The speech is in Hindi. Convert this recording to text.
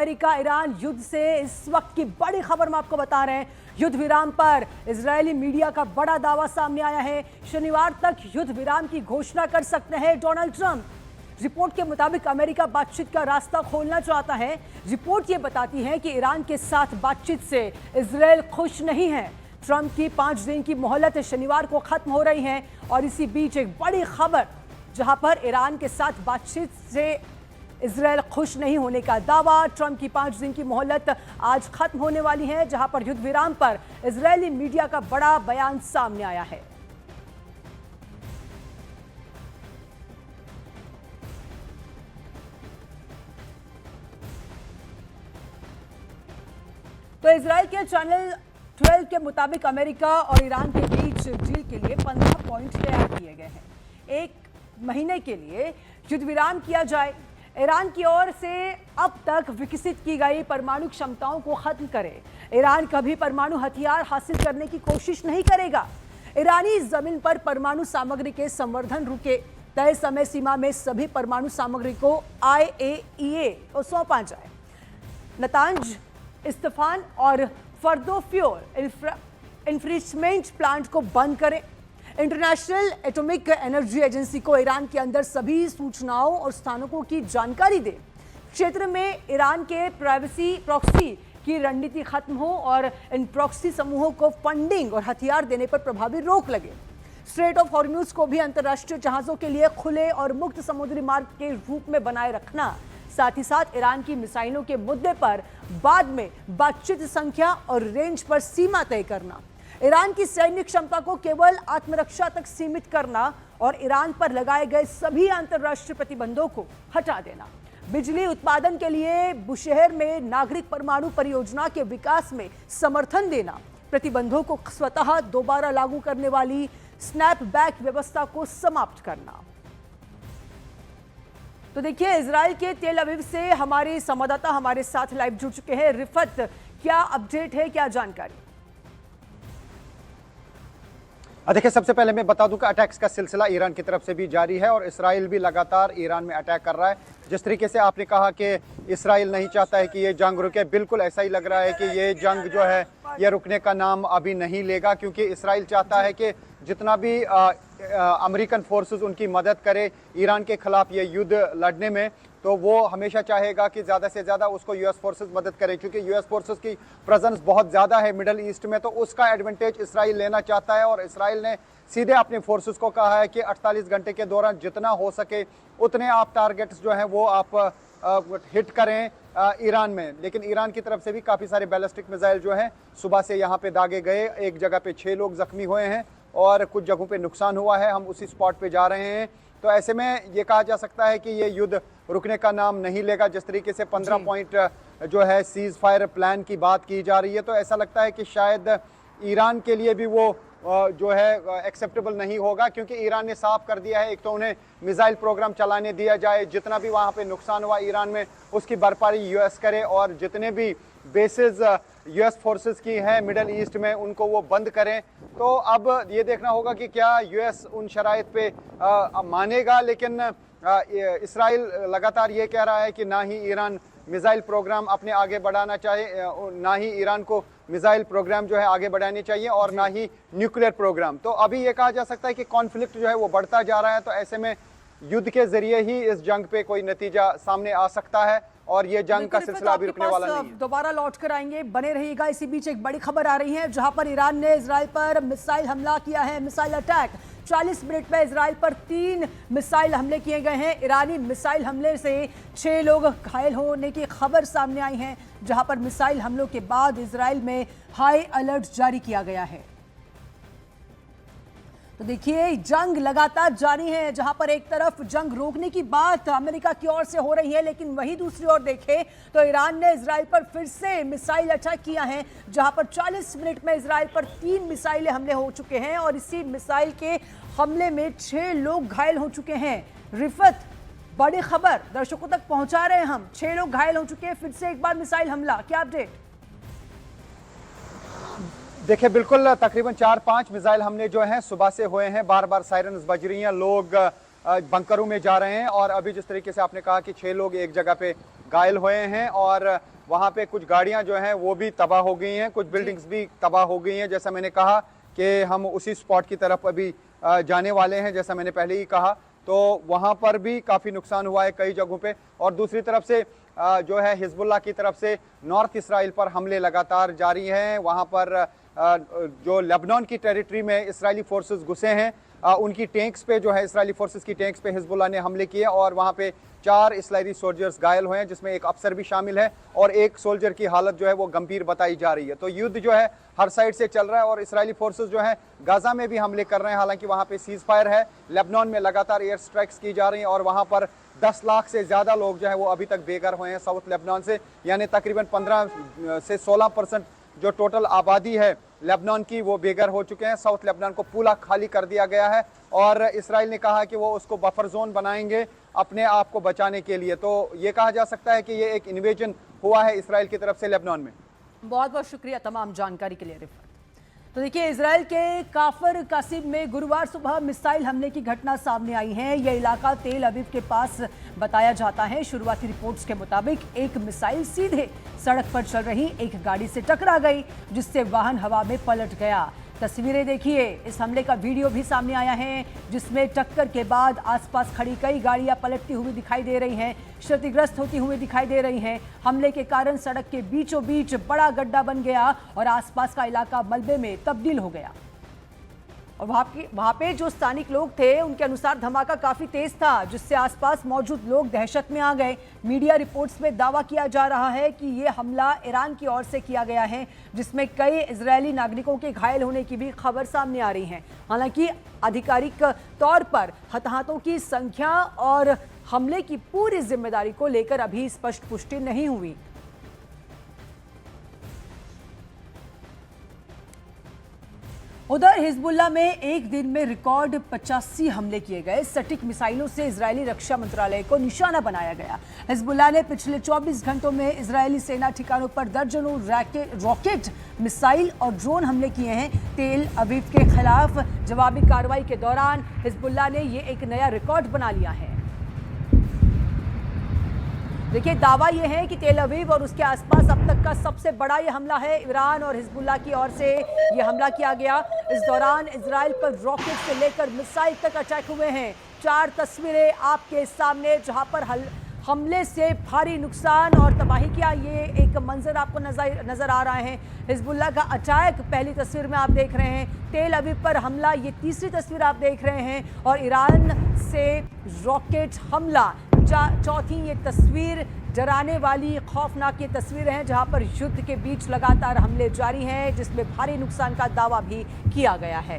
अमेरिका ईरान युद्ध से इस वक्त की बड़ी खबर हम आपको बता रहे हैं। युद्ध विराम पर इजरायली मीडिया का बड़ा दावा सामने आया है। शनिवार तक युद्ध विराम की घोषणा कर सकते हैं डोनाल्ड ट्रंप। रिपोर्ट के मुताबिक अमेरिका बातचीत का रास्ता खोलना चाहता है। रिपोर्ट ये बताती है कि ईरान के साथ बातचीत से इजरायल खुश नहीं है। ट्रंप की 5 दिन की मोहलत शनिवार को खत्म हो रही है और इसी बीच एक बड़ी खबर जहां पर ईरान के साथ बातचीत से इजरायल खुश नहीं होने का दावा। ट्रंप की 5 दिन की मोहलत आज खत्म होने वाली है, जहां पर युद्ध विराम पर इजरायली मीडिया का बड़ा बयान सामने आया है। तो इजरायल के चैनल 12 के मुताबिक अमेरिका और ईरान के बीच डील के लिए 15 पॉइंट तैयार किए गए हैं। 1 महीने के लिए युद्ध विराम किया जाए, ईरान की ओर से अब तक विकसित की गई परमाणु क्षमताओं को खत्म करे, ईरान कभी परमाणु हथियार हासिल करने की कोशिश नहीं करेगा, ईरानी जमीन पर परमाणु सामग्री के संवर्धन रुके, तय समय सीमा में सभी परमाणु सामग्री को IAEA को सौंपा जाए, नतांज इस्तेफान और फर्दो फ्यूल इन्फ्रिचमेंट प्लांट को बंद करें, इंटरनेशनल एटॉमिक एनर्जी एजेंसी को ईरान के अंदर सभी सूचनाओं और स्थानकों की जानकारी दे, क्षेत्र में ईरान के प्रॉक्सी की रणनीति खत्म हो और इन प्रॉक्सी समूहों को फंडिंग और हथियार देने पर प्रभावी रोक लगे, स्ट्रेट ऑफ हॉर्म्यूज को भी अंतर्राष्ट्रीय जहाजों के लिए खुले और मुक्त समुद्री मार्ग के रूप में बनाए रखना, साथ ही साथ ईरान की मिसाइलों के मुद्दे पर बाद में बातचीत संख्या और रेंज पर सीमा तय करना, ईरान की सैन्य क्षमता को केवल आत्मरक्षा तक सीमित करना और ईरान पर लगाए गए सभी अंतर्राष्ट्रीय प्रतिबंधों को हटा देना, बिजली उत्पादन के लिए बुशहर में नागरिक परमाणु परियोजना के विकास में समर्थन देना, प्रतिबंधों को स्वतः दोबारा लागू करने वाली स्नैपबैक व्यवस्था को समाप्त करना। तो देखिए, इजराइल के तेल अवीव से हमारे संवाददाता हमारे साथ लाइव जुड़ चुके हैं। रिफत, क्या अपडेट है, क्या जानकारी? देखिए, सबसे पहले मैं बता दूं कि अटैक्स का सिलसिला ईरान की तरफ से भी जारी है और इसराइल भी लगातार ईरान में अटैक कर रहा है। जिस तरीके से आपने कहा कि इसराइल नहीं चाहता है कि ये जंग रुके, बिल्कुल ऐसा ही लग रहा है कि ये जंग जो है ये रुकने का नाम अभी नहीं लेगा, क्योंकि इसराइल चाहता है कि जितना भी अमेरिकन फोर्सेस उनकी मदद करे ईरान के खिलाफ ये युद्ध लड़ने में, तो वो हमेशा चाहेगा कि ज़्यादा से ज़्यादा उसको यूएस फोर्सेस मदद करें, क्योंकि यूएस फोर्सेस की प्रेजेंस बहुत ज़्यादा है मिडल ईस्ट में, तो उसका एडवांटेज इसराइल लेना चाहता है। और इसराइल ने सीधे अपने फोर्सेस को कहा है कि 48 घंटे के दौरान जितना हो सके उतने आप टारगेट्स जो हैं वो आप हिट करें ईरान में। लेकिन ईरान की तरफ से भी काफ़ी सारे बैलिस्टिक मिसाइल जो हैं सुबह से यहाँ पे दागे गए। एक जगह पे 6 लोग जख्मी हुए हैं और कुछ जगहों पे नुकसान हुआ है। हम उसी स्पॉट पे जा रहे हैं। तो ऐसे में ये कहा जा सकता है कि ये युद्ध रुकने का नाम नहीं लेगा। जिस तरीके से 15 पॉइंट जो है सीज फायर प्लान की बात की जा रही है, तो ऐसा लगता है कि शायद ईरान के लिए भी वो जो है एक्सेप्टेबल नहीं होगा, क्योंकि ईरान ने साफ कर दिया है, एक तो उन्हें मिसाइल प्रोग्राम चलाने दिया जाए, जितना भी वहाँ पे नुकसान हुआ ईरान में उसकी भरपाई यूएस करे, और जितने भी बेसिस यूएस फोर्सेस की हैं मिडल ईस्ट में उनको वो बंद करें। तो अब ये देखना होगा कि क्या यूएस उन शराइत पे मानेगा। लेकिन इसराइल लगातार ये कह रहा है कि ना ही ईरान मिसाइल प्रोग्राम अपने आगे बढ़ाना चाहे, ना ही ईरान को मिसाइल प्रोग्राम जो है आगे बढ़ानी चाहिए, और ना ही न्यूक्लियर प्रोग्राम। तो अभी ये कहा जा सकता है कि कॉन्फ्लिक्ट जो है वो बढ़ता जा रहा है। तो ऐसे में युद्ध के जरिए ही इस जंग पे कोई नतीजा सामने आ सकता है और ये जंग का सिलसिला अभी रुकने वाला नहीं है। दोबारा लौट कर आएंगे, बने रहिएगा। इसी बीच एक बड़ी खबर आ रही है जहां पर ईरान ने इजराइल पर मिसाइल हमला किया है, मिसाइल अटैक। 40 मिनट में इजराइल पर 3 मिसाइल हमले किए गए हैं। ईरानी मिसाइल हमले से 6 लोग घायल होने की खबर सामने आई है, जहां पर मिसाइल हमलों के बाद इजराइल में हाई अलर्ट जारी किया गया है। तो देखिए, जंग लगातार जारी है, जहां पर एक तरफ जंग रोकने की बात अमेरिका की ओर से हो रही है, लेकिन वहीं दूसरी ओर देखें तो ईरान ने इजराइल पर फिर से मिसाइल अटैक किया है, जहां पर 40 मिनट में इजराइल पर 3 मिसाइलें हमले हो चुके हैं और इसी मिसाइल के हमले में 6 लोग घायल हो चुके हैं। रिफत, बड़ी खबर दर्शकों तक पहुंचा रहे हैं हम। 6 लोग घायल हो चुके हैं, फिर से एक बार मिसाइल हमला, क्या अपडेट? देखिए, बिल्कुल तकरीबन 4-5 मिसाइल हमले जो हैं सुबह से हुए हैं। बार बार सायरन्स बज रही हैं, लोग बंकरों में जा रहे हैं। और अभी जिस तरीके से आपने कहा कि 6 लोग एक जगह पे घायल हुए हैं और वहाँ पे कुछ गाड़ियाँ जो हैं वो भी तबाह हो गई हैं, कुछ बिल्डिंग्स भी तबाह हो गई हैं। जैसा मैंने कहा कि हम उसी स्पॉट की तरफ अभी जाने वाले हैं, जैसा मैंने पहले ही कहा, तो वहाँ पर भी काफ़ी नुकसान हुआ है कई जगहों पे। और दूसरी तरफ से जो है हिजबुल्लाह की तरफ से नॉर्थ इसराइल पर हमले लगातार जारी हैं। वहाँ पर जो लेबनान की टेरिटरी में इजरायली फोर्सेस घुसे हैं, उनकी टैंक्स पे जो है इजरायली फोर्सेस की टैंक्स पे हिजबुल्लाह ने हमले किए और वहाँ पे 4 इजरायली सोल्जर्स घायल हुए हैं, जिसमें एक अफसर भी शामिल है और एक सोल्जर की हालत जो है वो गंभीर बताई जा रही है। तो युद्ध जो है हर साइड से चल रहा है और इजरायली फोर्सेस जो है गाजा में भी हमले कर रहे हैं। हालांकि वहाँ पे सीज फायर है, लेबनान में लगातार एयर स्ट्राइक्स की जा रही हैं और वहाँ पर 10 लाख से ज़्यादा लोग जो है वो अभी तक बेघर हुए हैं साउथ लेबनान से, यानी तकरीबन 15 से 16% जो टोटल आबादी है लेबनान की वो बेघर हो चुके हैं। साउथ लेबनान को पूरा खाली कर दिया गया है और इसराइल ने कहा कि वो उसको बफर जोन बनाएंगे अपने आप को बचाने के लिए। तो ये कहा जा सकता है कि ये एक इन्वेजन हुआ है इसराइल की तरफ से लेबनान में। बहुत बहुत शुक्रिया तमाम जानकारी के लिए रिफत। तो देखिए, इजराइल के काफर कासिम में गुरुवार सुबह मिसाइल हमले की घटना सामने आई है। यह इलाका तेल अवीव के पास बताया जाता है। शुरुआती रिपोर्ट्स के मुताबिक एक मिसाइल सीधे सड़क पर चल रही एक गाड़ी से टकरा गई, जिससे वाहन हवा में पलट गया। तस्वीरें देखिए, इस हमले का वीडियो भी सामने आया है, जिसमें टक्कर के बाद आसपास खड़ी कई गाड़ियां पलटती हुई दिखाई दे रही हैं, क्षतिग्रस्त होती हुई दिखाई दे रही हैं। हमले के कारण सड़क के बीचों बीच बड़ा गड्ढा बन गया और आसपास का इलाका मलबे में तब्दील हो गया। और वहाँ पे जो स्थानिक लोग थे, उनके अनुसार धमाका काफ़ी तेज था, जिससे आसपास मौजूद लोग दहशत में आ गए। मीडिया रिपोर्ट्स में दावा किया जा रहा है कि ये हमला ईरान की ओर से किया गया है, जिसमें कई इजरायली नागरिकों के घायल होने की भी खबर सामने आ रही है। हालांकि आधिकारिक तौर पर हताहतों की संख्या और हमले की पूरी जिम्मेदारी को लेकर अभी स्पष्ट पुष्टि नहीं हुई। उधर हिजबुल्लाह में एक दिन में रिकॉर्ड 85 हमले किए गए। सटीक मिसाइलों से इजरायली रक्षा मंत्रालय को निशाना बनाया गया। हिजबुल्लाह ने पिछले 24 घंटों में इजरायली सेना ठिकानों पर दर्जनों रॉकेट, मिसाइल और ड्रोन हमले किए हैं। तेल अवीव के खिलाफ जवाबी कार्रवाई के दौरान हिजबुल्लाह ने ये एक नया रिकॉर्ड बना लिया है। देखिए, दावा यह है कि तेल अवीव और उसके आसपास अब तक का सबसे बड़ा ये हमला है। ईरान और हिजबुल्लाह की ओर से ये हमला किया गया। इस दौरान इजराइल पर रॉकेट से लेकर मिसाइल तक अटैक हुए हैं। 4 तस्वीरें आपके सामने, जहां पर हमले से भारी नुकसान और तबाही किया, ये एक मंजर आपको नजर आ रहा है। हिजबुल्लाह का अटैक पहली तस्वीर में आप देख रहे हैं। तेल अवीव पर हमला ये तीसरी तस्वीर आप देख रहे हैं और ईरान से रॉकेट हमला चौथी ये तस्वीर। डराने वाली, खौफनाक ये तस्वीरें हैं, जहां पर युद्ध के बीच लगातार हमले जारी हैं, जिसमें भारी नुकसान का दावा भी किया गया है।